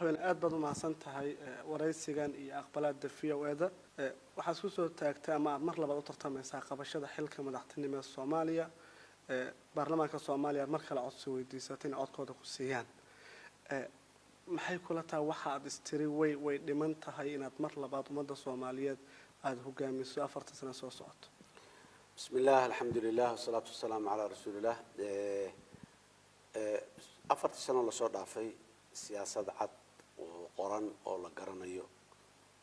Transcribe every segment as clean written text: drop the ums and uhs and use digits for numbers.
waxaan aad baad u mahadsan tahay waraysigan iyo aqbalaadda VO-da waxaad ku soo taagtay ama aad mar labaad u tartamaysaa qabashada xilka madaxtinimada Soomaaliya baarlamaanka Soomaaliya mar kale codsi weydiisatay in codkooda ku siiyaan maxay kula tahay waxa aad istiri way dhiman tahay inaad mar labaad ummadda Soomaaliyeed aad hogaamiso 4 sano soo socoto بسم الله الحمد لله والصلاة والسلام على رسول الله أفرت سنة لصور دافي سياسة عد وقرن أو لقرنيو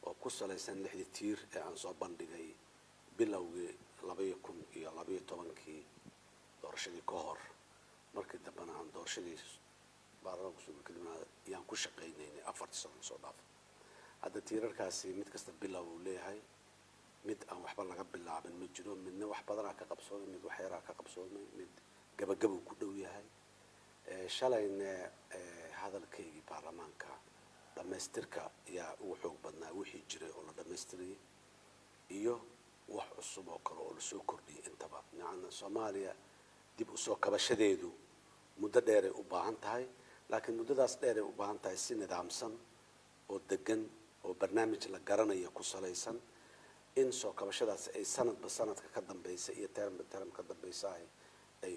وكسر لسان لحد كتير عن صوبان دقي بلوي لبيكم يا لبي طبعا كي دورشلي كهر مركز دبنا عن دورشلي بارا وصول كلمة يعني كل شقينين أفرت سنة لصور دافي هذا تيرر كاسي متكسر بلوي ليه هاي mid aan waxba laga bilaabin ma jiro midna wax badan ka qabsooday mid wax yar ka qabsooday mid gabagabo ku dhow yahay shalayna hadalkeygii baarlamaanka dhameystirka yaa ugu xoog badnaa wixii jiray oo la dhameystiray iyo wax cusub oo kale oo la soo kordhiyay intaba yacni Soomaaliya dib u soo kabashadeedu muddo dheer ay u baahan tahay laakiin muddadaas dheer ay u baahan tahay si nidaamsan oo degan oo barnaamij la garanayo ku salaysan in soo kabashadaas ay sanadba sanadka ka dambeysay iyo term ka dambeysay ay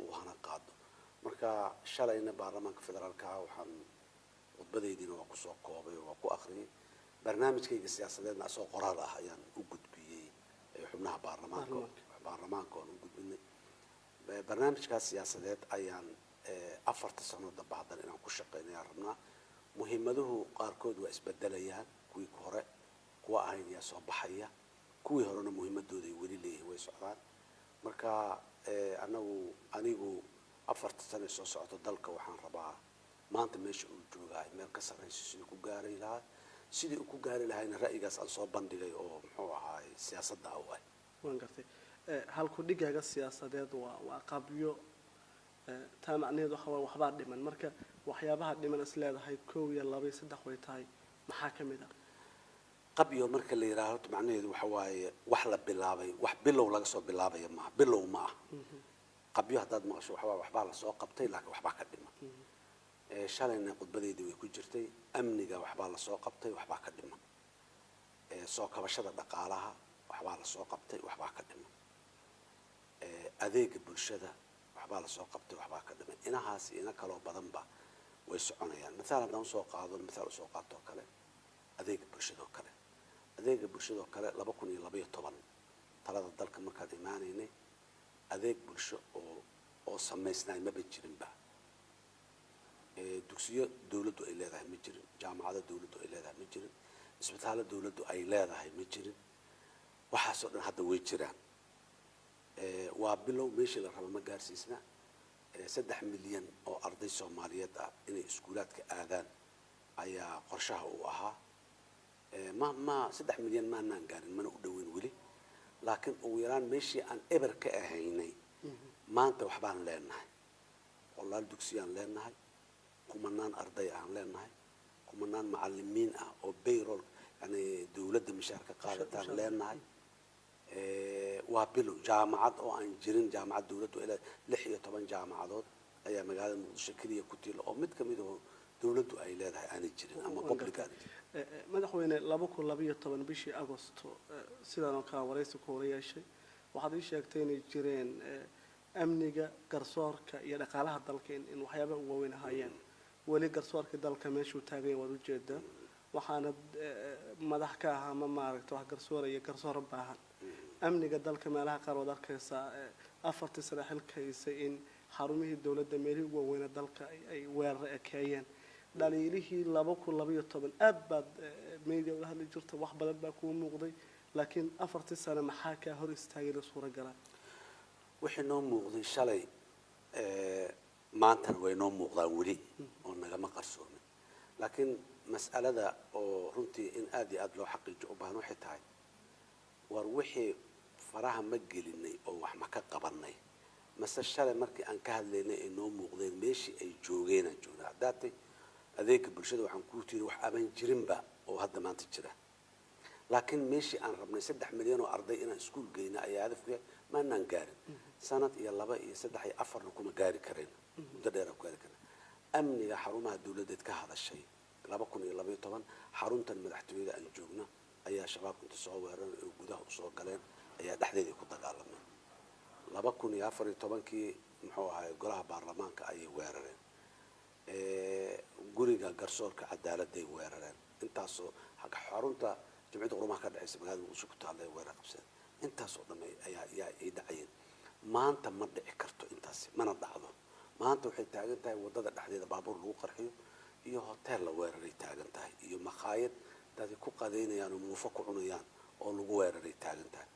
u hana qaado marka shalayna baarlamaanka federaalka waxaan khudbadeydina waa ku soo koobay oo ku akhriyay barnaamijkayga siyaasadeedna soo qoraal ah ayaan u gudbiyay xubnaha baarlamaanka oo u gudbinay barnaamijkaas siyaasadeed ayaan 4 sano dabacdan inaan ku shaqeynay rabnaa muhiimaduhu qaarkood waa isbedelayaan kuwii hore kuwa ahayn yaa soo baxaya kuwii horena muhiimadooda ay weli leeyihiin way socdaan marka anigu 4 sano soo socoto dalka waxaan rabaa maanta meesha uu joogaa meel ka sareyso sidii ku gaari lahaa sidii uu ku gaari lahaayna ra'yigaas aan soo bandhigay oo muxuu ahaay siyaasadda ah waan gartay halku dhigaaga siyaasadeed waa qabyo taa macnaheedu waxba dhiman marka waxyaabaha dhiman is leedahay 1 iyo 2 iyo 3 way tahay maxaa kamid ah qabyo marka la yiraahdo macnaheedu waxa waaye wax la bilaabay wax bilow laga soo bilaabay ma bilow ma qabyo hadaad maqasho waxba la soo qabtay laakiin waxba ka dhiman shalayna khudbadeedii way ku jirtay amniga waxba la soo qabtay waxba ka dhiman soo kabashada dhaqaalaha waxba la soo qabtay waxba ka dhiman adeega bulshada waxba la soo qabtay waxba ka dhiman inahaas ina kala badanba way soconayaan midaal haddaan soo qaado midaal soo qaato kale adeega bulshada kale 2012 talada dalka markaan imaanaynay adeeg bulsho oo sameysnay ma jirin ba dugsiyo dawladdu ay leedahay ma jirin jaamacado dawladdu ay leedahay ma jirin isbitaalada dawladdu ay leedahay ma jirin waxaas oo dhan hadda way jiraan waa bilow meeshii la rabo ma gaarsiisna 3 milyan oo arday Soomaaliyeed ah inay iskuulaadka aadaan ayaa qorshaha u ahaa ما 3 مليون ما نانقارن ما نقدوين ولي لكن ويران ماشي عن إبر كأهيني ما أنت وحبان لنا والله الدكسيان لنا كمنان أرضي عن لنا كمنان معلمين أو بيرول يعني دولة مشاركة قادة لنا وابلو جامعات أو أنجرين جامعات دولة إلى لحية طبعا جامعات أي مجال المشكلة كتير أو متكمله دولة أي لها أنا جرين أما قبل كان madaxweyne 2012 bishii Agoosto sidaan oo ka wareysi ku horeeyay waxaad ii sheegtay inay jireen amniga garsoorka iyo dhaqaalaha dalka in waxyaabo ugu weyn ahaayeen wali garsoorka dalka meesha uu taagay wad u jeedaa waxaana madax ka ah ama maaragtay wax garsoor iyo garsoor baahan amniga dalka meelaha qaar wad arkaysa 4 sano xilkaysa in xarumihii dawladda meelihii ugu weyn dalka ay weerar ekeeyeen dhaliilihii 2012 aad baad media u hadli jirtay wax badan baa ku muuqday laakiin 4 sano maxaa ka hor istaagay suura galay wixii noo muuqday shalay maanta way noo muuqdaan wali oo naga ma qarsoomin laakiin mas'alada oo runtii in aad iyo aad loo xaqiijiyo u baahan waxay tahay war wixii faraha ma gelinay oo wax ma ka qabanay mase shalay markii aan ka hadlaynay ee noo muuqdeen meeshii ay joogeen aan joognaa daatay adeega bulshada waxaan ku tiiri wax aban jirinba oo hadda maanta jira laakiin meeshii aan rabnay 3 milyan oo arday inaan iskuul geeyna ayaa hadafku ma naan gaarin sanad iyo 2 iyo 3 iyo 4 kuma gaari kareen muddo dheer ku gaari kareen amniga xarumaha dawladeed ka hadashay 2012 xaruntan madaxtooyada aan joogna ayaa shabaabku inta soo weeraray oo gudaha u soo galeen ayaa dhexdeeda ku dagaalamay 2014 muxuu ahay golaha baarlamaanka ayay weerareen guriga garsoorka cadaaladday weerareen intaasoo xarunta jamciyadda qurumaha ka dhexaysa magaalada muqdisho ku taallay weerar qabsadeen intaasoo dhamay ayaa ay dhacayeen maanta ma dhici karto intaasi mana dhacdo maanta waxay taagan tahay wadada dhexdeeda baabuur lagu qarxiyo iyo hotel la weeraray taagan tahay iyo maqaayad dadku ku qadeynayaan oo muufo ku cunayaan oo lagu weeraray taagan tahay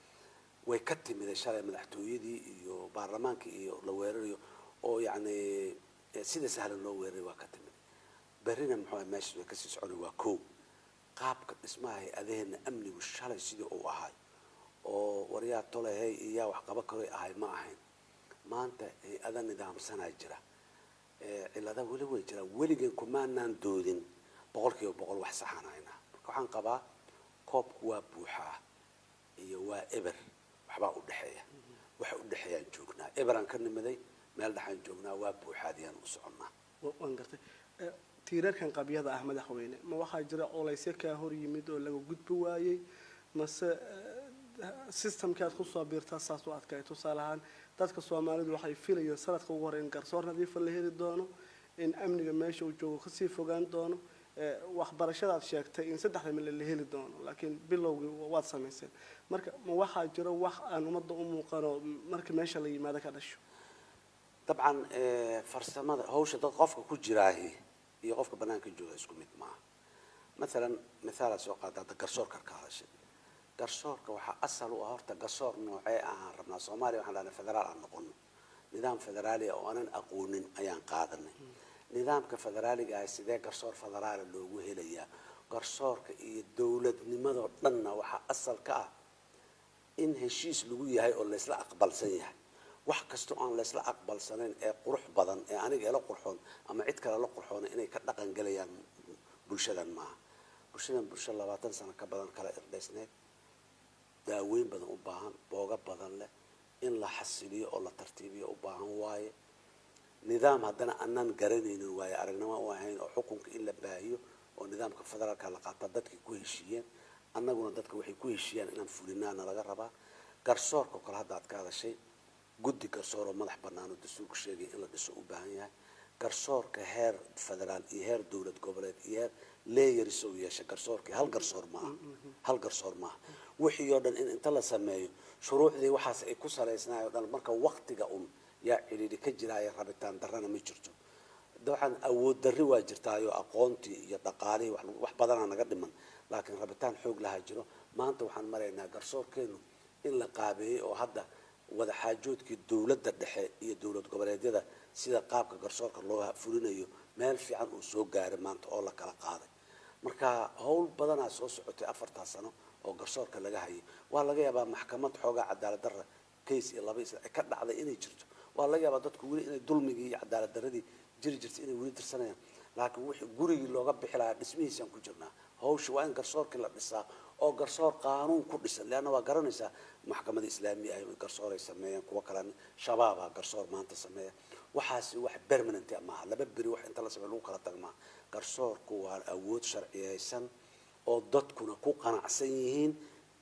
way ka timid shalay madaxtooyadii iyo baarlamaankii iyo la weerarayo oo yacni sida sahlan loo weeraray waa ka timid berrina muxuu meesha way ka sii soconay waa koow qaabka dhismaha hay-adaheena amnigu shalay sidii uu ahay oo waryaa tolehey iyo wax qaba karoy ahay ma ahayn maanta hay-ada nidaamsanaa jira cilada weli way jira weligeen kumaanaan doodin 100% wax saxanayna marka waxaan qabaa koobku waa buuxaa iyo waa eber waxbaa u dhexeeya waxa u dhexeeyaan joognaa eberan ka nimaday meel dhaxan joognaa waa buuxaadiyaan u soconnaa waan gartay tiirarkan qabyada ah madaxweyne ma waxaa jira culaysyo ka hor yimid oo laga gudbi waayay mase systemkaad ku soo biirtaa saas u adkay tusaale ahaan dadka Soomaalidu waxay filayeen sanadka ugu horeyn garsoor nadiif la heli doono in amniga meesha uu joogo ka sii fogaan doono waxbarashada aad sheegtay in 3 mil la heli doono laakiin bilowgii waad samayseen marka ma waxaa jira wax aan umada u muuqano marka meesha la yimaado ka dhasho dabcan farsamada hawsha dad qofka ku jiraahi iyo qofka banaanka jooga isku mid ma مثلا مثال سوق هذا قرصور كركاش قرصور كوحة أصل وهرت قرصور نوعي ربنا صومالي وحنا فدرال عن نقول نظام فدرالي أو أنا أقول أيان قادرني نظام كفدرالي جاي سيدا قرصور فدرالي اللي هو هليا قرصور كدولة نمذر لنا وحا أصل كا إن هالشيء لوي هاي ولا إسلا أقبل سنيه wax kasto aan la isla aqbalsanayn ee qurux badan ee aniga ila qurxoon ama cid kale la qurxoon inay ka dhaqan galayaan bulshadan ma bulshadan 20 sano ka badan kala irdheysneed daaweyn badan u baahan booga badan leh in la xasiliyo oo la tartiibiyo u baahan waaye nidaam hadana aanan garanaynin waaye aragnimo oo ahayn oo xukunka in la baahiyo oo nidaamka federaalka la qaato dadkii ku heshiiyeen annaguna dadka waxay ku heshiiyaan inaan fulinaana laga rabaa garsoorka kala hadda aad ka hadashay guddi garsoor oo madax bannaan oo dastuurku sheegay in la dhiso u baahan yahay garsoorka heer federaal iyo heer dawlad goboleed iyo layers oo yeesha garsoorka hal garsoor ma wixii oo dhan in inta la sameeyo shuruucdii waxaas ay ku saleysnaayeen dhan marka waqtiga yaa ciriiri ka jiraay rabitaan darrana ma jirto waxaan awood darri waa jirtaayo aqoontii iyo dhaqaalihii wax badan naga dhiman laakiin rabitaan xoog laha jiro maanta waxaan maraynaa garsoorkeenu in la qaabeeyay oo hadda wada xaajoodkii dawladda dhexe iyo dawlad goboleedyada sida qaabka garsoorka loo fulinayo meel fiican uu soo gaaray maanta oo la kala qaaday marka hawl badan soo socotay 4 sano oo garsoorka laga hayay waa laga yaabaa maxkamad xooga cadaalad darro case iyo laba ka dhacday inay jirto waa laga yaabaa dadku wali inay dulmigii iyo cadaalad darradii jirtay inay wali tirsanayaan laakiin wixii gurigii looga bixi lahaa dhismihiisaan ku jirnaa hawshu waa in garsoorka la dhisaa oo garsoor qaanuun ku dhisan leena waa garanaysaa maxkamadda islaamiga ay garsoor ay sameeyaan kuwa kale shabaab garsoor maanta sameeya waxaas wax permanent ma laba bari wax inta la sameeyo lagu kala tagmaa garsoorku waa awood sharciyeysan oo dadkuna ku qanacsan yihiin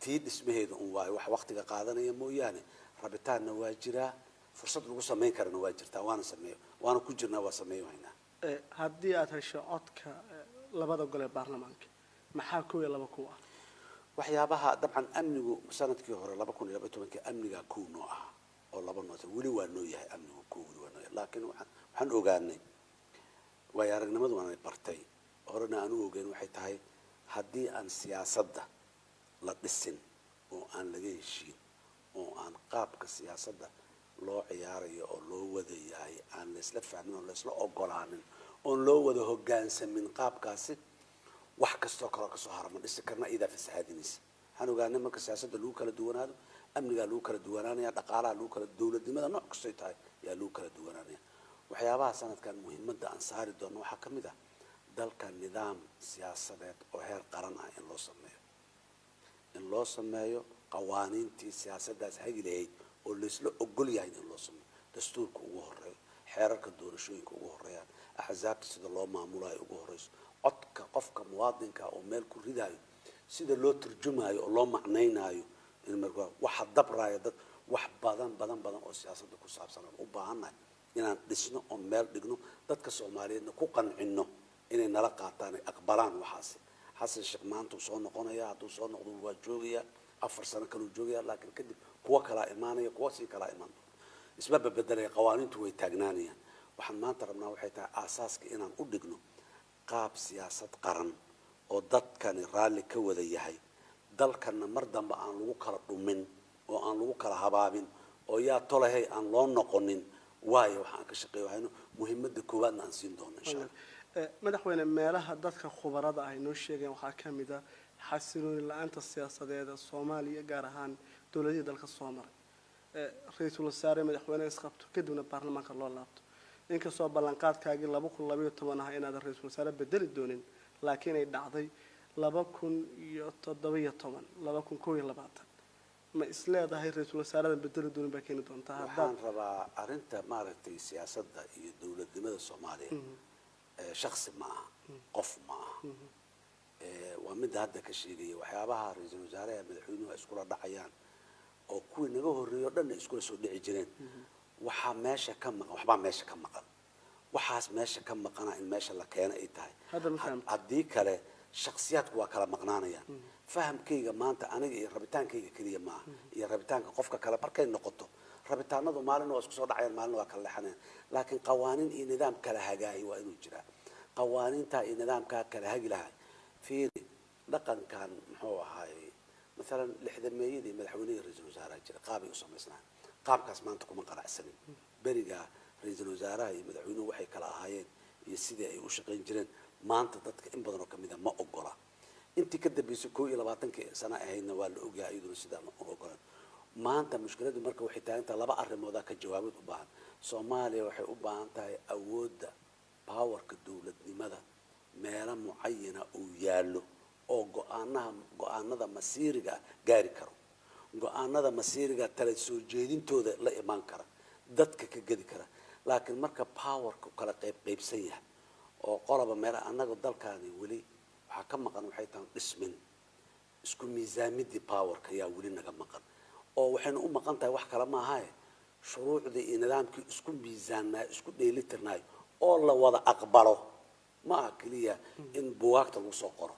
tii dhismaheedu waa wax waqtiga qaadanaya mooyaane rabitaanna waa jira fursad lagu sameyn karana waa jirtaa waana ku jirnaa waa sameeyoynaa haddii aad hesho codka labada gole baarlamaanka maxaa koob iyo laba ku ah waxyaabaha dabcan amnigu sanadkii hore 2012 amniga koow noo ah oo laba noo wali waa noo yahay amnigu koow wali waa noo yahay laakiin waxaan ogaanay way aragnimadu waan bartay horena aan ogeyn waxay tahay haddii aan siyaasadda la dhisin oo aan laga heshiin oo aan qaabka siyaasadda loo ciyaarayo oo loo wadayahay aan la isla fahmin oo la isla ogolaanin oo loo wada hoggaansamin qaabkaasi wax kastoo kale ka soo harma dhisi karna ida fasaadinaysa waxaan ogaanay marka siyaasadda lagu kala duwanaado amniga lagu kala duwanaanaya dhaqaalaha lagu kala dawladnimada nooc kastoo tahay yaa lagu kala duwanaanaya waxyaabaha sanadkan muhiimadda aan saari doono waxaa ka mid ah dalka nidaam siyaasadeed oo heer qaran ah in loo sameeyo qawaaniintii siyaasaddaas hagi lahayd oo laysla ogol yahay in loo sameeyo dastuurka ugu horeeyo xeerarka doorashooyinka ugu horeeyaan axzaabta sida loo maamulayo ugu horeyso codka qofka muwaadinka oo meel ku ridayo sida loo turjumayo oo loo macnaynayo in marka waxa dabraya dad wax badan oo siyaasadda ku saabsan u baahannahay inaan dhisno oo meel dhigno dadka Soomaaliyeedna ku qancino inay nala qaataan ay aqbalaan waxaas xasan sheekh maanta soo noqonaya hadduu soo noqdo waa joogaya 4 sano kale uu joogaya laakiin kadib kuwa kala imaanaya kuwa si kala imaan isma bedelay qawaaniintu way taagnaanayaan waxaan maanta rabnaa waxay tahay aasaaska inaan u dhigno qaab siyaasad qaran oo dadkani raalli ka wada yahay dalkana mar dambe aan lagu kala dhumin oo aan lagu kala habaabin oo yaa tolahay aan loo noqonin waayo waxaan ka shaqeeyo muhiimadda koowaadna aan siin doono insha Allah madaxweyne meelaha dadka khubarada ay noo sheegeen waxaa ka mid ah xasilooni la'aanta siyaasadeed ee Soomaaliya gaar ahaan dawladda dalka Soomaaliya ra'iisul wasaare madaxweyne isqabto kadibna baarlamaanka loo laabto inkastoo ballanqaadkaagii 2012 ah inaad ra'iisul wasaare bedeli doonin laakiin ay dhacday 2017 ma isleedahay ra'iisul wasaarada bedeli doonin baa keeni doontaa waxaan rabaa arinta maaragtay siyaasadda iyo dawladnimada Soomaaliya shakhsi ma aha qof ma aha waa mid hadda ka sheegay waxyaabaha ra'iisul wasaaraha madaxweynuhu isku la dhacayaan oo kuwii naga horeeyo dhan isku soo dhici jireen waxa meesha ka maqan waxba meesha ka maqan waxaas meesha ka maqana in meesha la keeno ay tahay haddii kale shakhsiyaadku waa kala maqnaanayaan fahamkayga maanta aniga iyo rabitaankayga kaliya ma aha iyo rabitaanka qofka kale markay noqoto rabitaanadu maalin waa isku soo dhacayaan maalin waa kala leexanayaan laakiin qawaaniin iyo nidaam kala hagaay waa inuu jiraa qawaaniinta iyo nidaamka kala hagi lahay fiiri dhaqankan muxuu ahaay مثلا لحدميدي مدحونيه رئيس الوزراء جرى قابي وسميسنا قاب كاس ما انتكم قرعسنين بريغا رئيس الوزراء مدحونه waxay kala ahaayeen iyo sidii ay u shaqeyn jireen maanta dadka in badan oo kamid ah ma ogola intii ka dambeysay 22 sano ahayna waa la ogaa iyadoo sidaa ma ogola maanta mushkiladu marka waxay tahay inta laba arrimood ka jawaabid u baahan Soomaaliya waxay u baahan tahay awoodda powerka dawladnimada meelo muayana uu yaalo oo go'aanada masiiriga gaari karo go'aanada masiiriga tala soo jeedintooda la iman kara dadka ka gadi kara laakiin marka powerku kala qaybsan yahay oo qolaba meel anaga dalkaani wali waxa ka maqan waxay tahay dhismin isku miisaamidii powerka yaa wali naga maqan oo waxayna u maqan tahay wax kala ma ahay shuruucda iyo nidaamkii isku miisaanaa isku dheelitirnaa oo la wada aqbalo ما كليا إن بوقت الوسقرة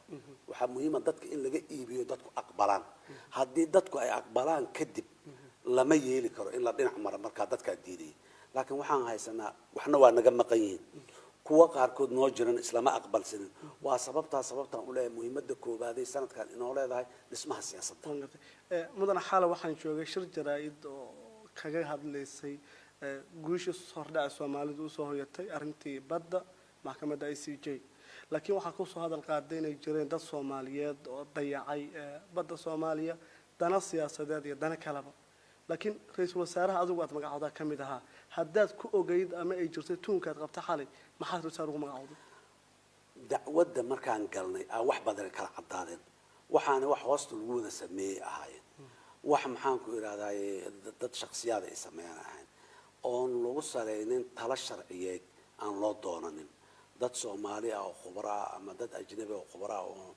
وحمهما دتك إن لقى إيبيو دتك أقبلان هدي دتك أي أقبلان كذب لما يلي كرو إلا بين عمر مركز دتك الديدي لكن وحنا هاي سنة وحنا وانا جم قيين كوا قاركود نوجرن إسلام أقبل سنة وسببتها أولى مهمة دكوا بهذه السنة كان إنه أولى ذا نسمها السياسة مدن حالة وحنا شو شر جرائد كجاه هذا اللي سي جوش الصرداء الصومالي دوسه يتي أرنتي بدأ محكمة ICJ لكن waxaa ku soo hadal qaaday jireen dad Soomaaliyeed oo dayacay badda Soomaaliya dana siyaasadeed iyo dana kalaba laakiin ra'iisul wasaaraha adigu aad magacooda kamid ahaa haddaad ku ogeyd ama ay jirtay tuunkaad qabta xalay maxaad ra'iisul wasaaruhu magacooda dacwadda markaan galnay wax badan kala cadaadeen waxaana wax hoosta lagu wada sameeyay ahaayeen wax maxaan ku iraahday dad shakhsiyaad ay sameeyaan oo lagu saleynin tala sharciyeed aan loo doonanin dad Soomaali ah oo khubara ama dad ajnabi oo khubara oo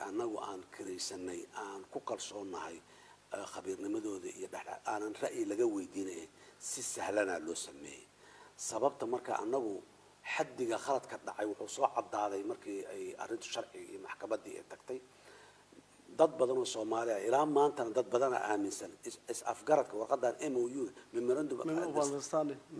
anagu aan kireysanay aan ku kalsoonahay khabiirnimadooda iyo dhaxal aanan ra'yi laga weydiinay si sahlana loo sameeyay sababta marka anagu xaddiga khaladka dhacay wuxuu soo cadaaday markii ay arintu sharciga iyo maxkamadii ay tagtay dad badan oo Soomaali ah ilaa maanta dad badan aaminsan is afgaradka warqadan MOU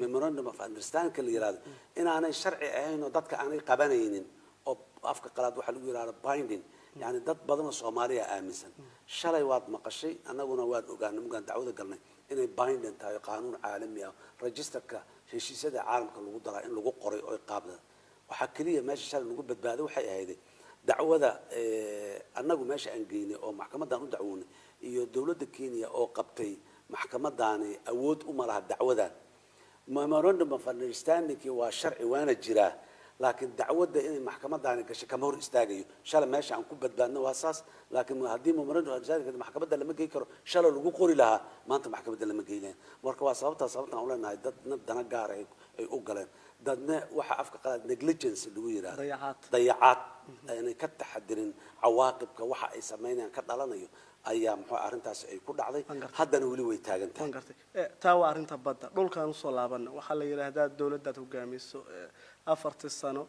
memorandum of understanding kala yiraahdo in aanay sharci ahayn oo dadka aanay qabanaynin oo afka qalaad waxa lagu yiraahdo binding yani dad badan oo Soomaali ah aaminsan shalay waad maqashay anaguna waad ogaanay mugan dacwada galnay inay binding tahay qaanuun caalami ah registerka heshiisyada caalamka lagu daraa in lagu qoray oo qaabda waxa kaliya meesha shalay lagu badbaaday waxay ahayd dacwada anagu meesha aan geynay oo maxkamadan u dacwoonay iyo dawladda Kenya oo qabtay maxkamadaani awood u malaha dacwada memorandum of understanding waa sharci waana jira laakiin dacwada in maxkamadaani gashay kama hor istaagayo shalay meesha aan ku badbaadno waa saas laakiin hadii memorandum of understanding maxkamada lama geey karo shalay lagu qori lahaa maanta maxkamada lama geeyeen marka waa sababta aan u leenahay dad dana gaar ay u galeen dadna waxa afka qalaad negligence lagu yiraahdo dayacaad dayacaad inay ka taxadirin cawaaqibka waxa ay sameynayaan ka dhalanayo ayaa muxuu arrintaas ay ku dhacday haddana weli way taagan tahay taa waa arrinta badda dhulkaan usoo laabana waxaa la yidhaahdaa dawladdaad hogaamiso 4 sano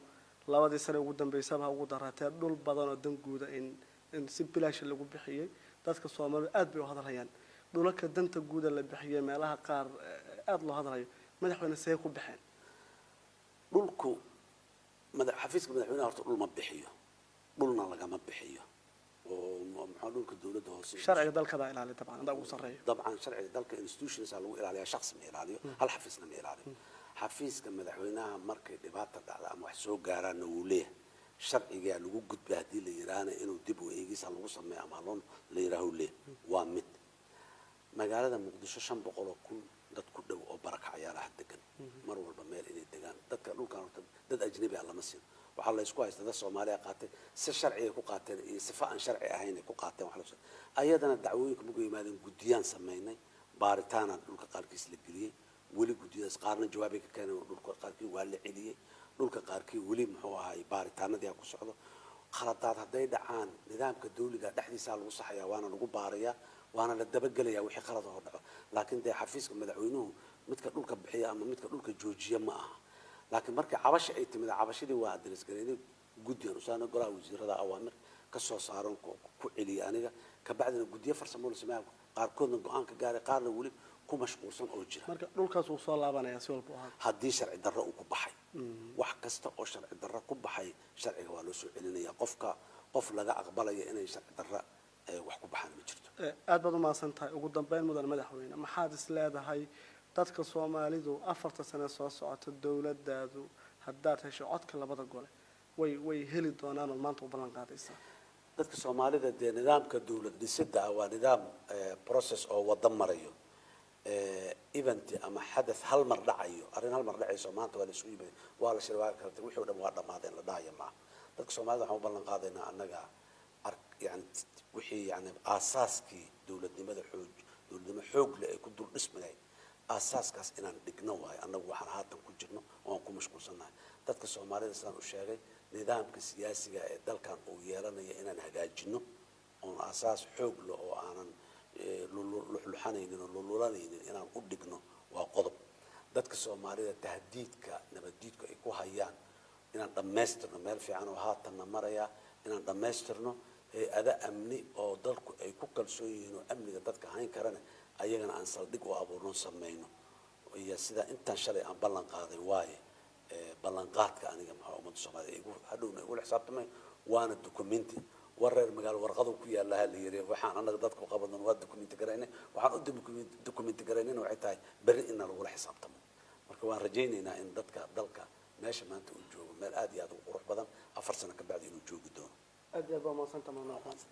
2 sano ugu dambeysaba ugu daratay dhul badan oo dan guuda in si bilaash lagu bixiyay dadka Soomaaliyeed aad bay u hadlayaan dhulka danta guuda la bixiyay meelaha qaar aad loo hadlayo madaxweyne see ku bixeen dhulku xafiiska madaxweynaha horta dhul ma bixiyo dhulna lagama bixiyo ومحل دولك الدولة ده شرع دالك ده إلى طبعا ده وصريه طبعا شرع دالك institutions على عليه شخص ما عليه هل حفيزنا ما عليه حفيز كم مدحونها مركز دبعت على محسوب جاران وليه شرع جال وجود بهدي ليران إنه دبوا يجيس على الوصل ما عملون ليراه ليه وامد مجال مقدسه شن بقولوا كل dad ku dhow oo baraka ciyaaraha degan mar walba meel inay degaan dadka dhulkan dad ajnabi ah lama siin waxa la isku haystaa dad Soomaaliya qaatay si sharci ku qaateen iyo sifa aan sharci ahayn ku qaateen waxa la ayadana dacwooyinka ugu yimaadeen gudiyaan sameeynay baaritaan dhulka qaarkiis la geliyay wali gudiyadaas qaarna jawaab ay ka keeneen dhulka qaarkii waa la celiyay dhulka qaarkii wali muxuu ahaay baaritaanadii ku socdo khaladaad haday dhacaan nidaamka dawliga dhexdiisa lagu saxayaa waana lagu baarayaa وانا لدبجليا وحي خلطه هذا لكن ده حفيزك مدعوينه متك دولك بحياه اما متك دولك جوجيه ما لكن markii cabash ay timid cabashadii waa adres gareeyay guddiyan usana golaha wasiirada awaamir ka soo saaran ku celiya aniga ka bacdina guddiye farsamo la sameeyo qaarkoodna go'aan ka gaaray qaarna wali ku mashquulsan oo jira marka dhulkaas uu soo laabanaya si walba ahaa hadii sharci darro uu ku baxay wax kasta oo sharci darro ku baxay sharciga waa loo soo celinaya qof laga aqbalaya inay sharci darro wax ku baxaan ma jirto aad baad u maasantahay ugu dambeyn mudan madaxweyne maxaad is leedahay dadka Soomaalidu 4 sano soo socota dawladdaadu haddaad hesho codka labada gole way heli doonaan oo maanta u ballan qaadaysaa dadka Soomaalida de nidaamka dawlad dhisida waa nidaam process oo wada marayo event ama xadath hal mar dhacayo arin hal mar dhacayso maanta waa la isku yimid waa la shirwaa kartay wixii oo dhan waa dhamaadeen la dhaayo ma dadka Soomaalida waxaan u ballan qaadaynaa annaga يعني وحي يعني أساسكي دولة نماذج حوج لأكون اسمه أساس كاس إن دقنوها أنا وحنا هاتم كجرنا وأنكم مش قصنا تذكر الصوماليين سلام الشارع نظام كسياسي دل كان ويانا إن نهجنه on أساس حوج له وأنا لحنين لولانين إن أقول دقنه وقضب تذكر الصوماليين تهديد كنبديد كيكو هيان إن دمسترنا مال في عنو هاتنا مريا إن دمسترنا أداء أمني أو دلك أي كوكل سوينو أمني دتك هاين كرنا أيجنا عن صدق وأبورون سمينه ويا سيدا أنت شري عن بلن قاضي واي بلن قاض كأني جماعة ومن الصومال يقول هدونا يقول حساب تمام وأنا الدوكومنتي ورر المجال ورقضوا كويا الله اللي يري وحنا أنا دتك وقبضنا واد دوكومنتي قرينا وحنا قدام دوكومنتي قرينا وعتاي بري إن الأول حساب تمام مركوان رجينا إن دتك ماشي ما أنت وجوه ما الآدي هذا وروح بدن 4 سنة كبعد ينوجوه دون أدي أبغى ما صنت ما ناقص